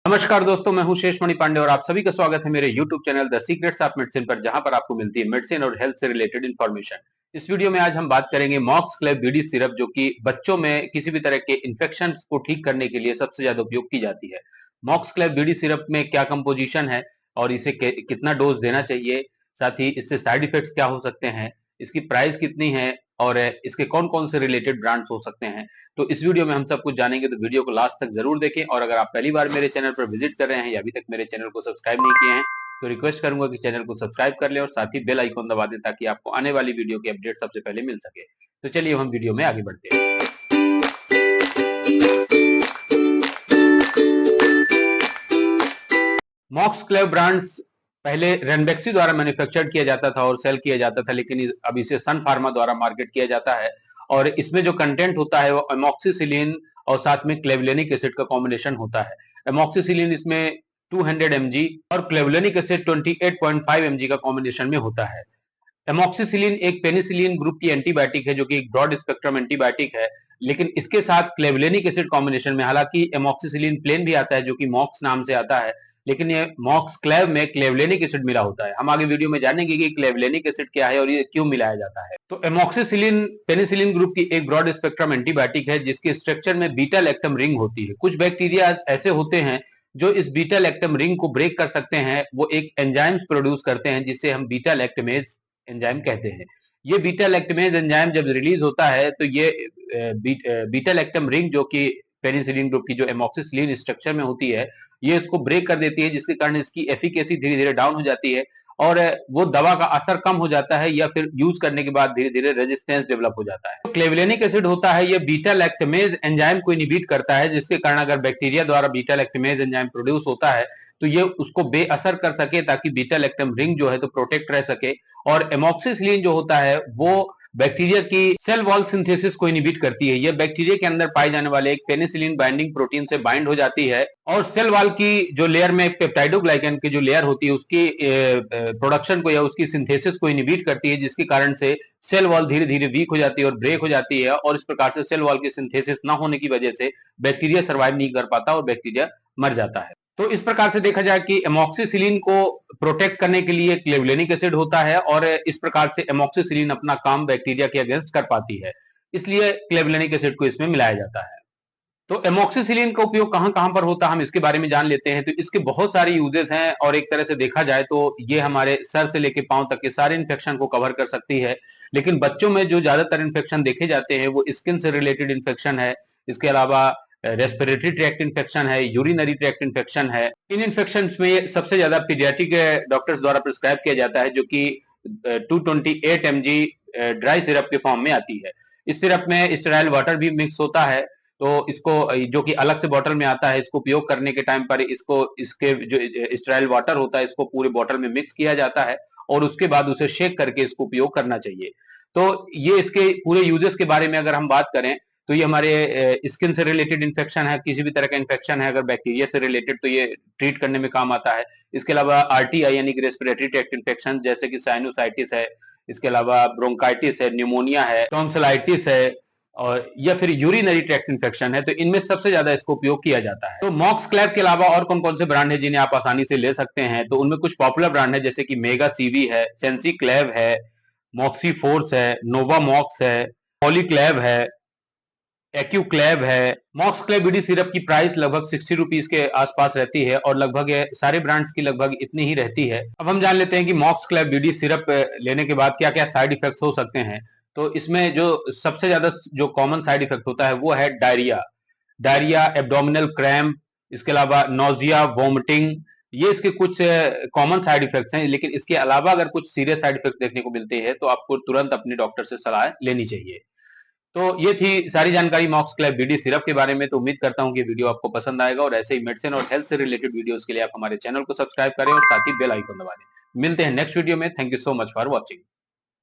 नमस्कार दोस्तों, मैं हूं शेषमणि पांडे और आप सभी का स्वागत है मेरे YouTube channel the secrets of medicine पर, जहां पर आपको मिलती है मेडिसिन और हेल्थ से रिलेटेड इन्फॉर्मेशन। इस वीडियो में आज हम बात करेंगे मॉक्स क्लेव बीडी सिरप, जो कि बच्चों में किसी भी तरह के इन्फेक्शन को ठीक करने के लिए सबसे ज्यादा उपयोग की जाती है। मॉक्स क्लेव बीडी सिरप में क्या कंपोजिशन है और इसे कितना डोज देना चाहिए, साथ ही इससे साइड इफेक्ट्स क्या हो सकते हैं, इसकी प्राइस कितनी है और इसके कौन कौन से रिलेटेड ब्रांड्स हो सकते हैं, तो इस वीडियो में हम सब कुछ जानेंगे। तो वीडियो को लास्ट तक जरूर देखें और अगर आप पहली बार मेरे चैनल पर विजिट कर रहे हैं या अभी तक मेरे चैनल को सब्सक्राइब नहीं किए हैं तो रिक्वेस्ट करूंगा कि चैनल को सब्सक्राइब कर लें और साथ ही बेल आइकन दबा दें ताकि आपको आने वाली वीडियो की अपडेट सबसे पहले मिल सके। तो चलिए हम वीडियो में आगे बढ़ते हैं। मॉक्स क्लेव ब्रांड्स पहले रेनबेक्सी द्वारा मैन्युफैक्चर्ड किया जाता था और सेल किया जाता था, लेकिन अब इसे सन फार्मा द्वारा मार्केट किया जाता है और इसमें जो कंटेंट होता है वो एमॉक्सिसिलिन और साथ में क्लेवलेनिक एसिड का कॉम्बिनेशन होता है। एमॉक्सिसिलिन इसमें 200 mg और क्लेवलेनिक एसिड 28.5 mg का कॉम्बिनेशन में होता है। एमॉक्सिसिलिन एक पेनिसिलिन ग्रुप की एंटीबायोटिक है, जो कि एक ब्रॉड स्पेक्ट्रम एंटीबायोटिक है, लेकिन इसके साथ क्लेवलेनिक एसिड कॉम्बिनेशन में, हालांकि एमॉक्सिसिलिन प्लेन भी आता है जो कि मॉक्स नाम से आता है, लेकिन ये मॉक्स क्लेव में क्लेवलेनिक एसिड मिला होता है। हम आगे वीडियो में जानेंगे कि क्लेवलेनिक एसिड क्या है और ये क्यों मिलाया जाता है। तो एमॉक्सिसिलिन पेनिसिलिन ग्रुप की एक ब्रॉड स्पेक्ट्रम एंटीबायोटिक है जिसके स्ट्रक्चर में बीटा लैक्टम रिंग होती है। कुछ बैक्टीरिया ऐसे होते हैं जो इस बीटा लैक्टम रिंग को ब्रेक कर सकते हैं, वो एक एंजाइम्स प्रोड्यूस करते हैं जिसे हम बीटा लैक्टमेज एंजाइम कहते हैं। ये बीटा लैक्टमेज एंजाइम जब रिलीज होता है तो ये बीटा लैक्टम रिंग, जो कि पेनिसिलिन ग्रुप की जो एमॉक्सिसिलिन स्ट्रक्चर में होती है, ये इसको ब्रेक कर देती है, जिसके कारण इसकी एफिकेसी धीरे धीरे डाउन हो जाती है और वो दवा का असर कम हो जाता है या फिर यूज करने के बाद धीरे धीरे रेजिस्टेंस डेवलप हो जाता है। तो क्लेवलेनिक एसिड होता है, ये बीटा लैक्टमेज एंजाइम को इनहिबिट करता है, जिसके कारण अगर बैक्टीरिया द्वारा बीटा लैक्टमेज एंजाइम प्रोड्यूस होता है तो ये उसको बेअसर कर सके, ताकि बीटा लैक्टम रिंग जो है तो प्रोटेक्ट रह सके। और एमॉक्सिसिलिन जो होता है वो बैक्टीरिया की सेल वॉल सिंथेसिस को इनहिबिट करती है। यह बैक्टीरिया के अंदर पाए जाने वाले एक पेनिसिलिन बाइंडिंग प्रोटीन से बाइंड हो जाती है और सेल वॉल की जो लेयर में पेप्टाइडोग्लाइकन की जो लेयर होती है उसकी प्रोडक्शन को या उसकी सिंथेसिस को इनहिबिट करती है, जिसके कारण से सेल वॉल धीरे धीरे वीक हो जाती है और ब्रेक हो जाती है और इस प्रकार से सेल वॉल की सिंथेसिस ना होने की वजह से बैक्टीरिया सर्वाइव नहीं कर पाता और बैक्टीरिया मर जाता है। तो इस प्रकार से देखा जाए कि एमॉक्सिसिलिन को प्रोटेक्ट करने के लिए क्लेवलेनिक एसिड होता है और इस प्रकार से एमॉक्सिसिलिन अपना काम बैक्टीरिया के अगेंस्ट कर पाती है, इसलिए क्लेवलेनिक एसिड को इसमें मिलाया जाता है। तो एमॉक्सिसिलिन का उपयोग कहां कहां पर होता है हम इसके बारे में जान लेते हैं। तो इसके बहुत सारे यूजेस हैं और एक तरह से देखा जाए तो ये हमारे सर से लेकर पांव तक के सारे इन्फेक्शन को कवर कर सकती है, लेकिन बच्चों में जो ज्यादातर इन्फेक्शन देखे जाते हैं वो स्किन से रिलेटेड इन्फेक्शन है। इसके अलावा रेस्पिरेटरी ट्रैक्ट इन्फेक्शन है, यूरिनरी ट्रैक्ट इन्फेक्शन है। इन इन्फेक्शन में सबसे ज्यादा पीडियाट्रिक डॉक्टर्स द्वारा प्रिस्क्राइब किया जाता है, जो कि 228 mg ड्राई सिरप के फॉर्म में आती है। इस सिरप में स्टेराइल वाटर भी मिक्स होता है, तो इसको जो कि अलग से बॉटल में आता है, इसको उपयोग करने के टाइम पर इसको इसके जो स्टेराइल वाटर होता है इसको पूरे बॉटल में मिक्स किया जाता है और उसके बाद उसे शेक करके इसको उपयोग करना चाहिए। तो ये इसके पूरे यूजेस के बारे में अगर हम बात करें तो ये हमारे स्किन से रिलेटेड इन्फेक्शन है, किसी भी तरह का इन्फेक्शन है अगर बैक्टीरिया से रिलेटेड तो ये ट्रीट करने में काम आता है। इसके अलावा आरटीआई यानी कि रेस्पिरेटरी ट्रैक्ट इन्फेक्शन जैसे कि साइनोसाइटिस है, इसके अलावा ब्रोंकाइटिस है, न्यूमोनिया है, टॉन्सिलाइटिस है और या फिर यूरिनरी ट्रैक्ट इन्फेक्शन है, तो इनमें सबसे ज्यादा इसको उपयोग किया जाता है। तो मॉक्स क्लैब के अलावा और कौन कौन से ब्रांड है जिन्हें आप आसानी से ले सकते हैं, तो उनमें कुछ पॉपुलर ब्रांड है जैसे कि मेगा सीवी है, सेंसी क्लैब है, मॉक्सी फोर्स है, नोवा मॉक्स है, पॉलीक्लैब है, एक्यू क्लैब है। मॉक्स क्लैब बीडी सिरप की प्राइस लगभग 60 रुपीज के आसपास रहती है और लगभग सारे ब्रांड्स की लगभग इतनी ही रहती है। अब हम जान लेते हैं कि मॉक्स क्लैब बीडी सिरप लेने के बाद क्या क्या साइड इफेक्ट्स हो सकते हैं। तो इसमें जो सबसे ज्यादा जो कॉमन साइड इफेक्ट होता है वो है डायरिया, एब्डोमिनल क्रैम्प, इसके अलावा नोजिया, वोमिटिंग। ये इसके कुछ कॉमन साइड इफेक्ट्स हैं, लेकिन इसके अलावा अगर कुछ सीरियस साइड इफेक्ट देखने को मिलते हैं तो आपको तुरंत अपने डॉक्टर से सलाह लेनी चाहिए। तो ये थी सारी जानकारी मॉक्स क्लैब बीडी सिरप के बारे में। तो उम्मीद करता हूं कि वीडियो आपको पसंद आएगा और ऐसे ही मेडिसिन और हेल्थ से रिलेटेड वीडियोस के लिए आप हमारे चैनल को सब्सक्राइब करें और साथ ही बेल आइकन दबा दें। मिलते हैं नेक्स्ट वीडियो में। Thank you so much for watching.